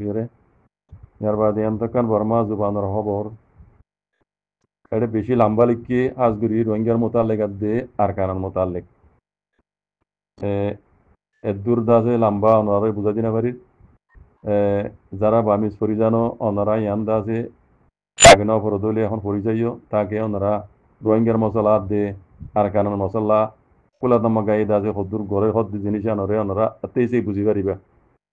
Yere ইয়ারবাদে এন্তকান Varma জুবানোর খবর এটা বেশি লম্বা লিখি আজগুরি রোহিঙ্গার মোতালেক দে আর কানার মোতালেক দূর দাসে লম্বা ওনারা বুঝা দিনা পারি যারা বামিজ পরিজানো ওনারা ইয়ান দাসে আগে ন পরদলি এখন পরিচয় তাকে ওনারা রোহিঙ্গার মশলা দে আর কানার মশলা কুলাদমা গাই দাসে হদ্দুর ঘরের হদ্দি জিনিস আনরে ওনারা তেইসেই বুঝি পারিবা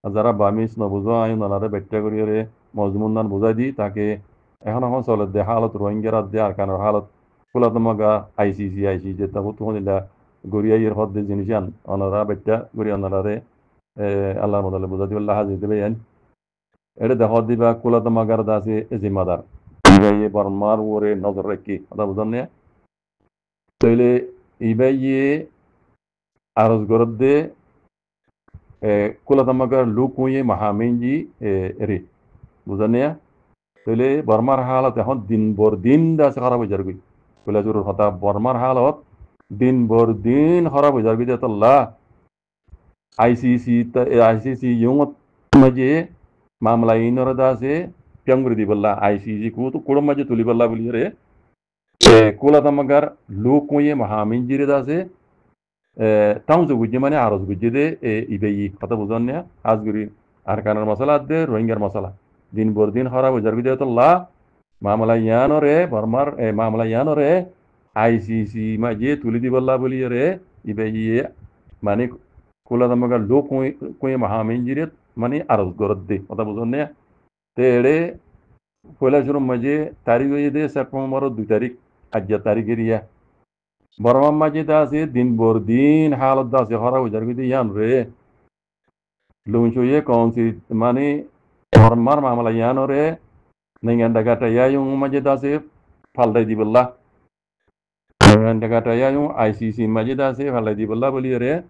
যারা বামিজ নবুঝো আইন ওনারা ব্যাখ্যা করিয়ে মজমুন্দান বুঝাই দি তাকে এখন চলে দে হালত রোহিঙ্গার দে আর কানার হালত কুলাদমাগা আইসিসি যে তাবো তখন গড়িয়াইয়ের হদ্দে জিনিস আন ওনারা ব্যাখ্যা করি ওনারারে আল্লাহর মতালে বুঝাই দিবে আল্লাহ হাজির দেবে এটা দেখা দিবা কুলাদমাগার দাসে জিম্মাদার ইবাইয়ে বর্মার ওরে নজর রাখি কথা বুঝান না তাইলে ইবাইয়ে আরজ গরদ দে কুলাদমাগার লুক হইয়ে মাহামেঞ্জি রে বুঝান না তাইলে বর্মার হালত এখন দিন বর দিন দাসে খারাপ হয়ে যারগি কুলাজুর হতা বর্মার হালত দিন বর দিন খারাপ হয়ে যারগি যে আল্লাহ আইসিসি ইয়ঙত মাঝে মামলা ইনর দাসে পিয়াঙ্গুরি দিবল্লা আইসিসি কুড়ম মাঝে তুলিবল্লা বলি রে কুলাদমাগার লুক হইয়ে মাহামেঞ্জি রে দাসে টাউন গুজি মানে আরজ গুজি দে ইবেই কথা বুঝান না আজগুরি আর কানার মশলা দে রোহিঙ্গার মশলা দিন বর দিন খারাপ হয়ে যারগি যে আল্লাহ মামলা ইয়ানরে বর্মার মামলা ইয়ানরে আইসিসি মাঝে তুলি দিবল্লা বলি রে ইবে মানে কুলাদমাগার লোক কুয়ে মাহামেঞ্জিরে মানে আরজ গরদ দে কথা বুঝুন না তে এড়ে পয়লা শুরু মাঝে তারিখ হয়ে দে সেপ্টেম্বর 2 তারিখ আজ্ঞা তারিখের ইয়া বর্মার মাঝে দা আছে দিন বর দিন হালত দা আছে হরা উজার গিয়ে ইয়ান রে লুঞ্চুয়ে কৌনসি মানে বর্মার মামলা ইয়ানরে Dengan dagata ya yung majeda se falda di bella. Dengan dagata ya yung ICC majeda se falda di bella boli re.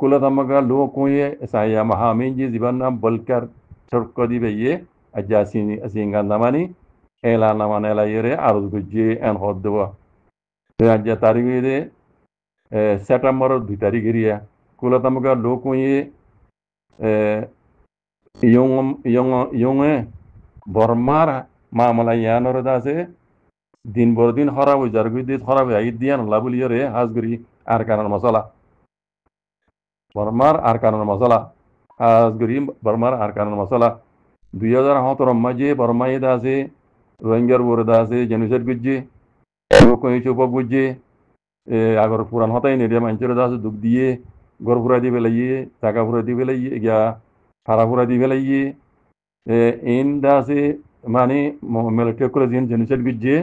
Kula tamaga lo koye saya mahaminji zibanna balkar chorko di beye ajasi asinga namani ela namana ela yere aruz gujje en hodwa. Ajja tarigi de September 2 তারিখ area kula tamaga lo koye yung বর্মার মামলা ইয়ানোর দাসে দিন বর দিন হরাব জারগুই দিয়ে হরাব I দিয়ান লাবুলিয়ে রে হাজগুড়ি আর কানার মশলা বর্মার আর কানার মশলা হাজগুড়ি বর্মার আর কানার মশলা 2017 মাঝে বর্মাই দাসে রোহিঙ্গার বোর দাসে জেনুসাইড গুজ্জে কই চুপ গুজ্জে আগর পুরান হতাই নেডিয়া মাঞ্চের দাসে দুঃখ দিয়ে গর ফুরা দিয়ে বেলাইয়ে টাকা ফুরা দিয়ে বেলাইয়ে গিয়া ফারা ফুরা দিয়ে বেলাইয়ে in dase mani melke kula zin jenisel gujje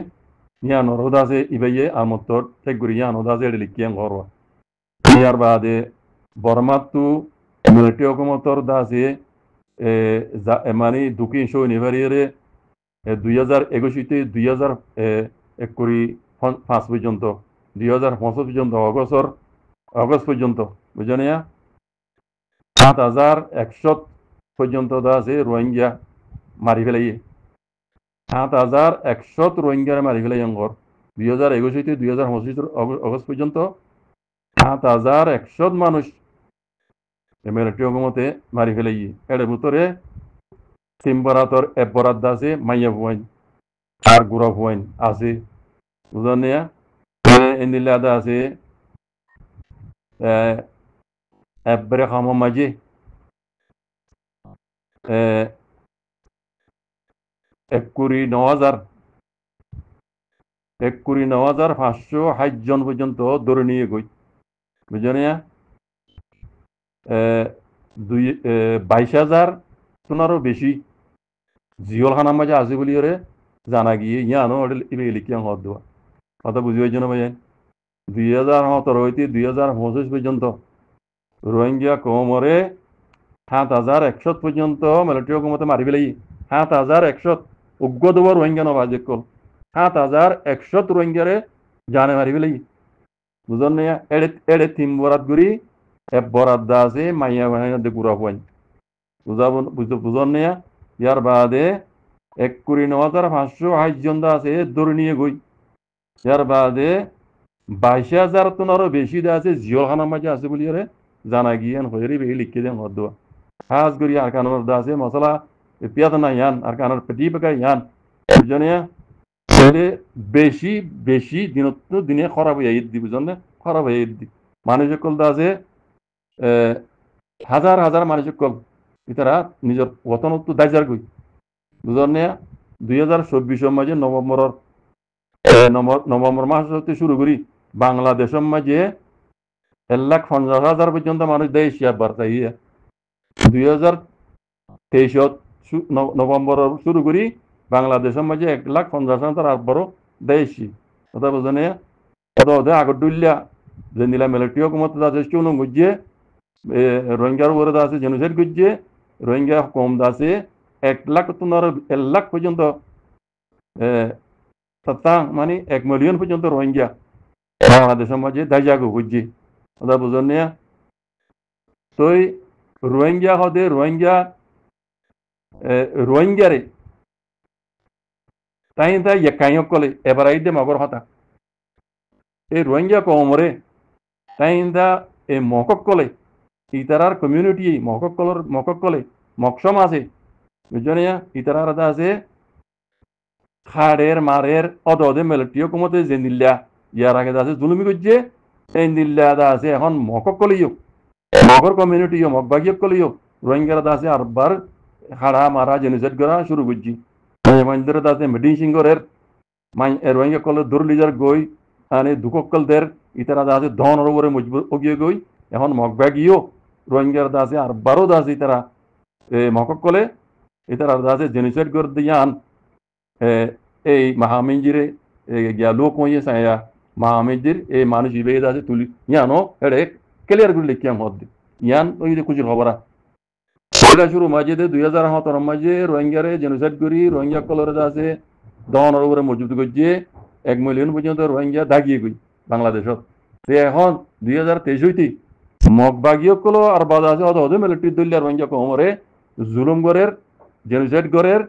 ya no rodase ibeye amotor teguri ya no dase likiyan gorwa yar bade bormatu melke okomotor dase mani dukin show nivarire 2021 তে 2025 পর্যন্ত 2025 পর্যন্ত অগস্ট পর্যন্ত বুঝেন না 7100 পর্যন্ত আছে রোহিঙ্গা মারি ফেলাই 7100 রোহিঙ্গার মারি ফেলাই অঙ্গর 2021 থেকে 2025 অগস্ট পর্যন্ত 7100 মানুষ মিলিটারি হুকুমতে মারি ফেলাই এর ভিতরে সিম্বরাতর এবরাত আছে মাইয়া ভুয়াইন আর গুড়া ভুয়াইন আছে বুঝলেন না ইন্দিল্লাদা আছে এব্রে খামো মাঝে একুরি 9,500 জন পর্যন্ত ধরে নিয়ে গই বুঝলেন না 22,000 সোনারও বেশি জিওল খানার মাঝে আছে বলি ওরে জানা গিয়ে ইয়ানো লিখিয়াং হদ দেওয়া কথা বুঝি হয়েছে না ভাই 2017 হইতে 2025 পর্যন্ত রোহিঙ্গা কমরে 7,100 পর্যন্ত মিলিটারি হুকুমতে মারি ফেলাই 7,100 উগ্র দেবো রোহিঙ্গা নবাজে কল 7,100 রোহিঙ্গারে জানে মারি ফেলাই বুঝলেন না এড়ে তিন বরাত গুড়ি এক বরাত দা আছে মাইয়া বাহিনী গুড়া পাইন বুঝলেন না ইয়ার বাদে 9,500 জন দা আছে ধরে নিয়ে গই ইয়ার বাদে 22,000 টনেরও বেশি দা আছে জিওল খানার মাঝে আছে বলি জানা গিয়ে হয়ে লিখে দেন হদ দেওয়া has guri arkanor dase masala piyadana yan arkanor pedibaga yan বুঝনে তাহলে বেশি বেশি দিনত দিনে খারাপ হয়ে দি বুঝনে খারাপ হয়ে দি মানুষ সকল দাসে হাজার হাজার মানুষ সকল ইতারা নিজের ওতনত্ব দাইজার গই বুঝনে 2024 মাঝে নভেম্বর মাস হতে শুরু করি বাংলাদেশের মাঝে 1,50,000 পর্যন্ত মানুষ দেয় এশিয়া বার্তাই 2023 নভেম্বর শুরু করি বাংলাদেশের মাঝে 1,50,000 আর বড় দেশি কথা বুঝনে ওদের আগর ডুলিয়া যে নিলা মিলিটারি হুকুমত আছে চুনো গুজিয়ে রোহিঙ্গার উপরে আছে জেনোসাইড গুজিয়ে রোহিঙ্গা কম আছে 1,00,000 তোমার 1,00,000 পর্যন্ত সত্তা মানে 1 মিলিয়ন পর্যন্ত রোহিঙ্গা বাংলাদেশের মাঝে দাইজাগো গুজি কথা বুঝনে তো রোহিঙ্গা হদে রোহিঙ্গারে তাই তাই একাইও কলে এবার আইদে মগর হতা এই রোহিঙ্গা কমরে তাই এই মকক কলে ইতারার কমিউনিটি মকক কলে মকসম আছে বুঝনে ইতারার আছে খাড়ের মারের অদে মিলিটারি হুকুমতে যে নিল্লা ইয়ার আগে আছে জুলুমি করছে এই নিল্লা আছে এখন মকক কলেও মগর কমিউনিটিও মগবাগিও কলেও রোহিঙ্গারা আছে আরবার হাড়া মারা জেনোসাইড করা শুরু করছি মহিন্দ্র দাসে মেডিং সিংহরের রোহিঙ্গা কলের দুর্লিজার গই মানে দুককল দের ইতারা দাসে ধনের উপরে মজবুত ওগিয়ে গই এখন মগবাগিও রোহিঙ্গার দাসে আরবারও দাসে ইতারা মকক কলে ইতারা দাসে জেনোসাইড করে দিয়ান এই মাহামিঞ্জিরে গিয়া লোক হইয়ে সায়া মাহামিঞ্জির এই মানুষ ইবে দাসে তুলি ইয়ানো এড়ে ক্লিয়ার করে লিখিয়াম হদ ইয়ান ওই যে কুচির খবরা এটা শুরু মাঝে 2017 মাঝে রোহিঙ্গারে জেনোসাইড করি রোহিঙ্গা কলরে আছে ধনের উপরে মজবুত করছে 1 মিলিয়ন পর্যন্ত রোহিঙ্গা দাগিয়ে গই বাংলাদেশত এখন 2023 হইতে মগবাগীয় কলো আর বাজা আছে অত মিলিটারি দলিয়া রোহিঙ্গা কমরে জুলুম গরের জেনোসাইড গরের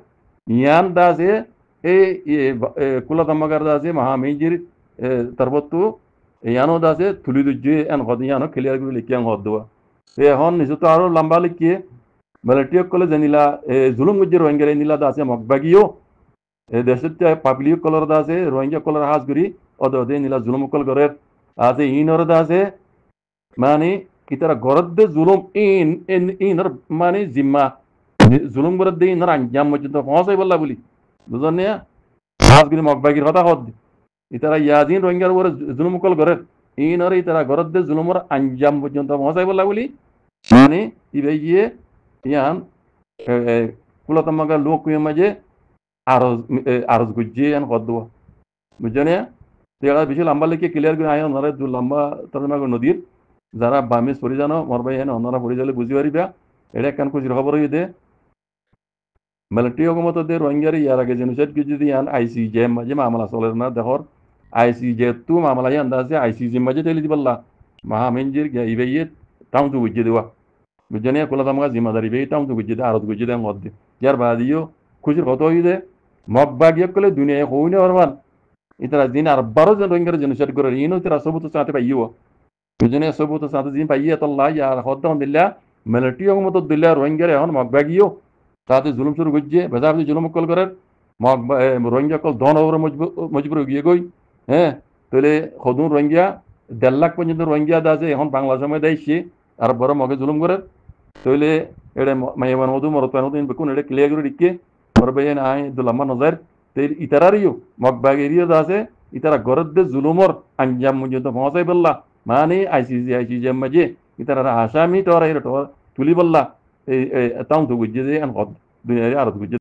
ইয়ান দাসে এই কুলাতাম্মাগার দাসে মহামেজির তারপর ইয়ানো দাসে তুলি দুজে এন হদ ইয়ানো ক্লিয়ার করে লিখিয়াং হদ দেওয়া এখন নিজে আরো লম্বা লিখিয়ে মিলিটারি কলে জানিলা জুলুম গজ্জে রোহিঙ্গা নিলা দাসে মগবাগীও দেশের পাবলিক কলর দাসে রোহিঙ্গা কলর হাজ করি অদে নিলা জুলুম কল করে আছে ইনর দাসে মানে ইতারা গরদ্দে জুলুম ইনর মানে জিম্মা জুলুম গরদ্দে ইনর আঞ্জাম পর্যন্ত পৌঁছাই বললা বলি বুঝলেন না হাজ করি মগবাগির কথা হদ ইতারা ইয়াজিন রোহিঙ্গার উপরে জুলুম কল করে ইনর ইতারা গরদ্দে জুলুমর আঞ্জাম পর্যন্ত পৌঁছাই বললা বলি মানে ইবে গিয়ে ইয়ান কুলাতাম্মাগার লোক মাঝে আরজ গুজিয়ে ইয়ান হদ দেওয়া বুঝছো না তেরা বেশি লম্বা লিখে ক্লিয়ার করে আয় ওনারা দু লম্বা তর্জমা নদীর যারা বামিজ পড়ি জানো মরবাই হেন ওনারা পড়ি যালে বুঝি পারিবা এটা কেন খুশির খবর হয়ে দে মিলিটারি হুকুমত দে রোহিঙ্গার ইয়ার আগে জেনোসাইড কি যদি ইয়ান আইসিজে মাঝে মামলা চলে না দেখর আইসিজে তো মামলা ইয়ান আছে আইসিজে মাঝে তেলি দিবল্লা মাহামেঞ্জির ইবে ইয়ে টাউন তো বুঝিয়ে দেওয়া বুঝছো না কুলাতাম্মাগা জিম্মাদারি বে টাউন তো বুঝিয়ে দে আরত বুঝিয়ে দেয় মধ্যে ইয়ার বাদিও খুশির কত হয়ে দে মগবাগিয়ে কলে দুনিয়ায় হই না হরমান ইতারা দিন আর 12 জন রোহিঙ্গার জেনোসাইড করে ইনো তারা সবুত সাথে পাইও বুঝনে সবুত সাথে দিন পাইয়ে আল্লাহ ইয়ার হদ্দাম দিল্লা মিলিটারি হুকুমত দিল্লা রোহিঙ্গার এখন মগবাগিও তাতে জুলুম শুরু করছে বেজাবদি জুলুম কল করে রোহিঙ্গা কল ধন ওপরে মজবুর গিয়ে গই হ্যাঁ তাহলে সদুন রোহিঙ্গা 1.5 লাখ পর্যন্ত রোহিঙ্গা আছে এখন বাংলা সময় দেয়ছে আর বড় মগে জুলুম করে তাহলে এটা মাইয়ামান মধু মরতান বেকুন এটা ক্লিয়ার করে দিকে মরবে আই দুলাম্মা নজর তেল ইতারারিও মগবাগেরিও আছে ইতারা গরদ্দে জুলুমর আঞ্জাম পর্যন্ত পৌঁছাই বললা মানে আইসিজে মাঝে ইতারা আসামি তোরা তুলি বললা এই তাও তো বুঝছে যে দুনিয়ারে আর বুঝছে